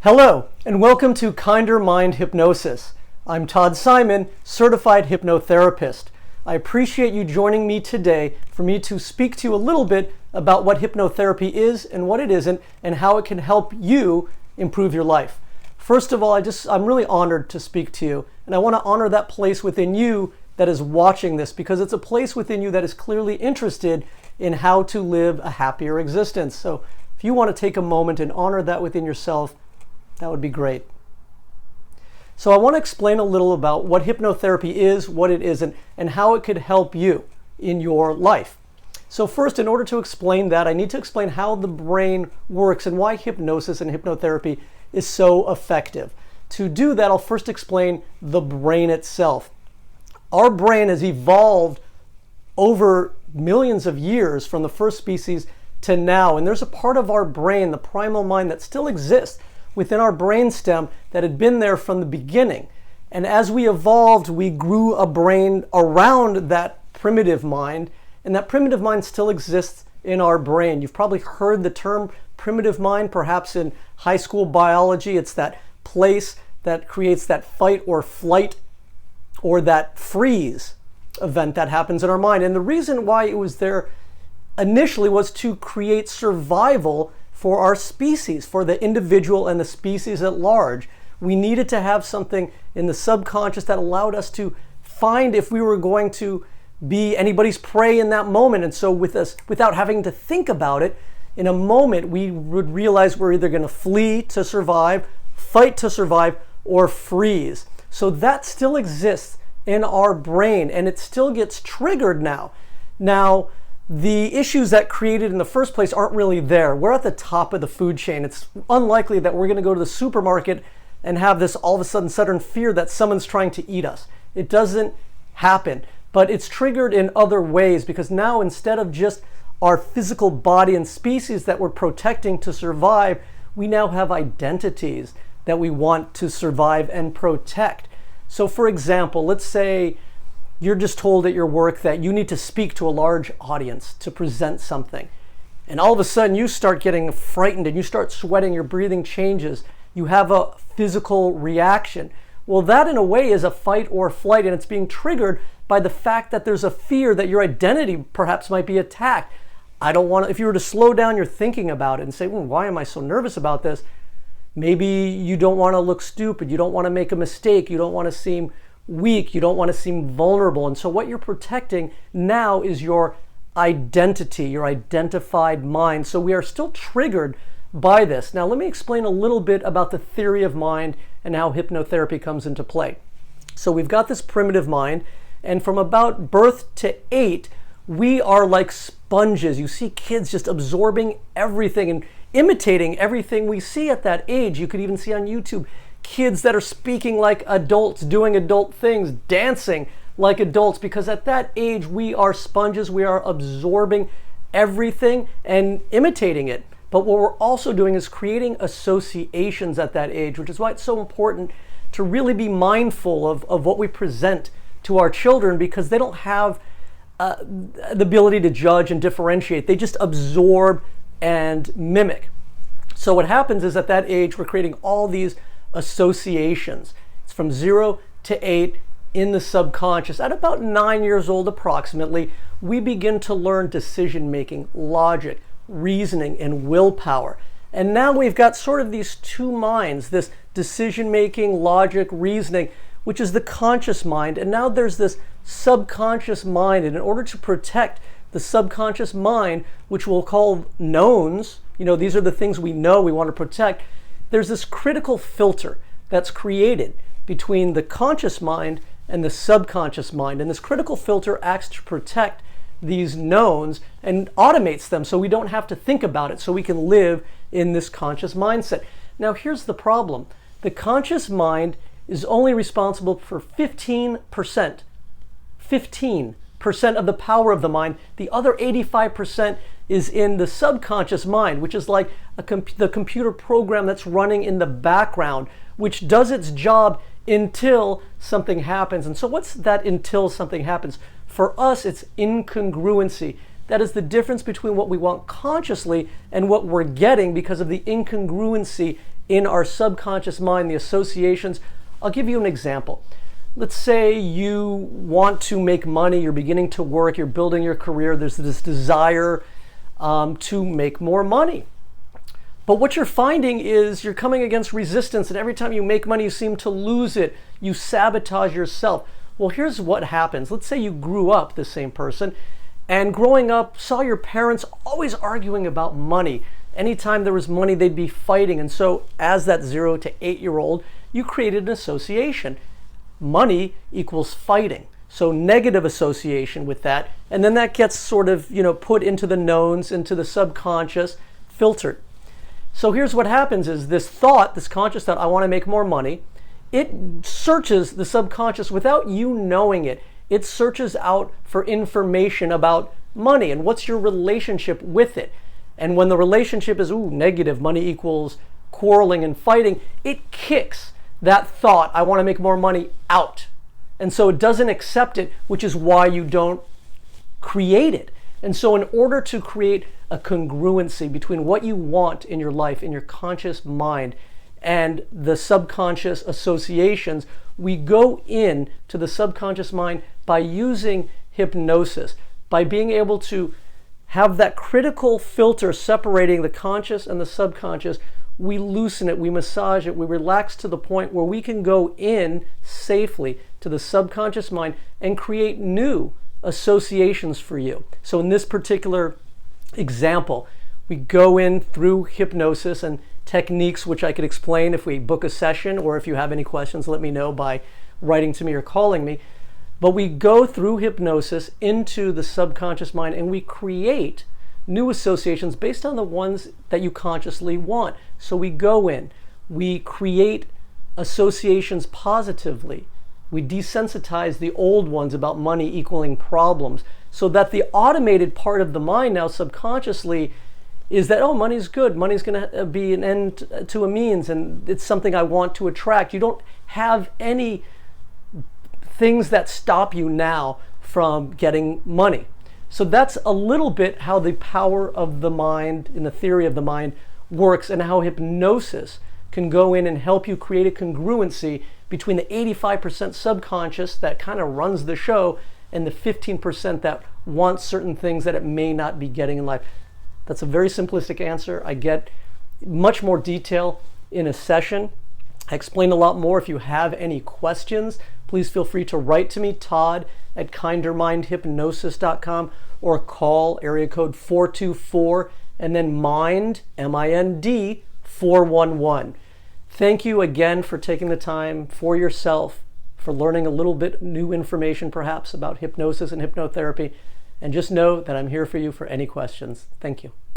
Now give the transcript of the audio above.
Hello, and welcome to Kinder Mind Hypnosis. I'm Todd Simon, certified hypnotherapist. I appreciate you joining me today for me to speak to you a little bit about what hypnotherapy is and what it isn't, and how it can help you improve your life. First of all, I'm really honored to speak to you, and I want to honor that place within you that is watching this, because it's a place within you that is clearly interested in how to live a happier existence. So if you want to take a moment and honor that within yourself, that would be great. So I want to explain a little about what hypnotherapy is, what it isn't, and how it could help you in your life. So first, in order to explain that, I need to explain how the brain works and why hypnosis and hypnotherapy is so effective. To do that, I'll first explain the brain itself. Our brain has evolved over millions of years from the first species to now, and there's a part of our brain, the primal mind, that still exists within our brainstem that had been there from the beginning. And as we evolved, we grew a brain around that primitive mind, and that primitive mind still exists in our brain. You've probably heard the term primitive mind, perhaps in high school biology. It's that place that creates that fight or flight or that freeze event that happens in our mind. And the reason why it was there initially was to create survival for our species, for the individual and the species at large. We needed to have something in the subconscious that allowed us to find if we were going to be anybody's prey in that moment. And so without having to think about it, in a moment we would realize we're either going to flee to survive, fight to survive, or freeze. So that still exists in our brain, and it still gets triggered now. Now, the issues that created in the first place aren't really there. We're at the top of the food chain. It's unlikely that we're going to go to the supermarket and have this all of a sudden fear that someone's trying to eat us. It doesn't happen, but it's triggered in other ways, because now instead of just our physical body and species that we're protecting to survive, we now have identities that we want to survive and protect. So for example, let's say you're just told at your work that you need to speak to a large audience to present something. And all of a sudden you start getting frightened and you start sweating, your breathing changes, you have a physical reaction. Well, that in a way is a fight or flight, and it's being triggered by the fact that there's a fear that your identity perhaps might be attacked. If you were to slow down your thinking about it and say, why am I so nervous about this? Maybe you don't want to look stupid, you don't want to make a mistake, you don't want to seem weak, you don't want to seem vulnerable. And so what you're protecting now is your identity, your identified mind. So we are still triggered by this. Now let me explain a little bit about the theory of mind and how hypnotherapy comes into play. So we've got this primitive mind, and from about birth to 8, we are like sponges. You see kids just absorbing everything and imitating everything we see at that age. You could even see on YouTube kids that are speaking like adults, doing adult things, dancing like adults, because at that age we are sponges. We are absorbing everything and imitating it. But what we're also doing is creating associations at that age, which is why it's so important to really be mindful of what we present to our children, because they don't have the ability to judge and differentiate. They just absorb and mimic. So what happens is at that age we're creating all these associations. It's from 0 to 8 in the subconscious. At about 9 years old approximately, we begin to learn decision making, logic, reasoning, and willpower. And now we've got sort of these two minds, this decision making, logic, reasoning, which is the conscious mind, and now there's this subconscious mind. And in order to protect the subconscious mind, which we'll call knowns, these are the things we know we want to protect, there's this critical filter that's created between the conscious mind and the subconscious mind. And this critical filter acts to protect these knowns and automates them so we don't have to think about it, so we can live in this conscious mindset. Now here's the problem. The conscious mind is only responsible for 15% of the power of the mind. The other 85% is in the subconscious mind, which is like the computer program that's running in the background, which does its job until something happens. And so what's that until something happens? For us, it's incongruency. That is the difference between what we want consciously and what we're getting because of the incongruency in our subconscious mind, the associations. I'll give you an example. Let's say you want to make money, you're beginning to work, you're building your career, there's this desire to make more money. But what you're finding is you're coming against resistance, and every time you make money, you seem to lose it. You sabotage yourself. Well, here's what happens. Let's say you grew up the same person, and growing up saw your parents always arguing about money. Anytime there was money, they'd be fighting. And so as that 0 to 8-year-old, you created an association. Money equals fighting. So negative association with that. And then that gets sort of, put into the knowns, into the subconscious, filtered. So here's what happens is this thought, this conscious thought, I want to make more money, it searches the subconscious without you knowing it. It searches out for information about money and what's your relationship with it. And when the relationship is, negative, money equals quarreling and fighting, it kicks that thought, I want to make more money, out. And so it doesn't accept it, which is why you don't create it. And so in order to create a congruency between what you want in your life, in your conscious mind, and the subconscious associations, we go in to the subconscious mind by using hypnosis, by being able to have that critical filter separating the conscious and the subconscious. We loosen it, we massage it, we relax to the point where we can go in safely to the subconscious mind and create new associations for you. So in this particular example, we go in through hypnosis and techniques, which I could explain if we book a session, or if you have any questions, let me know by writing to me or calling me. But we go through hypnosis into the subconscious mind and we create new associations based on the ones that you consciously want. So we go in, we create associations positively. We desensitize the old ones about money equaling problems, so that the automated part of the mind now subconsciously is that, money's good, money's going to be an end to a means, and it's something I want to attract. You don't have any things that stop you now from getting money. So that's a little bit how the power of the mind, in the theory of the mind, works, and how hypnosis can go in and help you create a congruency between the 85% subconscious that kind of runs the show and the 15% that wants certain things that it may not be getting in life. That's a very simplistic answer. I get much more detail in a session. I explain a lot more. If you have any questions, please feel free to write to me, Todd at kindermindhypnosis.com, or call area code 424 and then mind, M-I-N-D, 411. Thank you again for taking the time for yourself, for learning a little bit new information perhaps about hypnosis and hypnotherapy. And just know that I'm here for you for any questions. Thank you.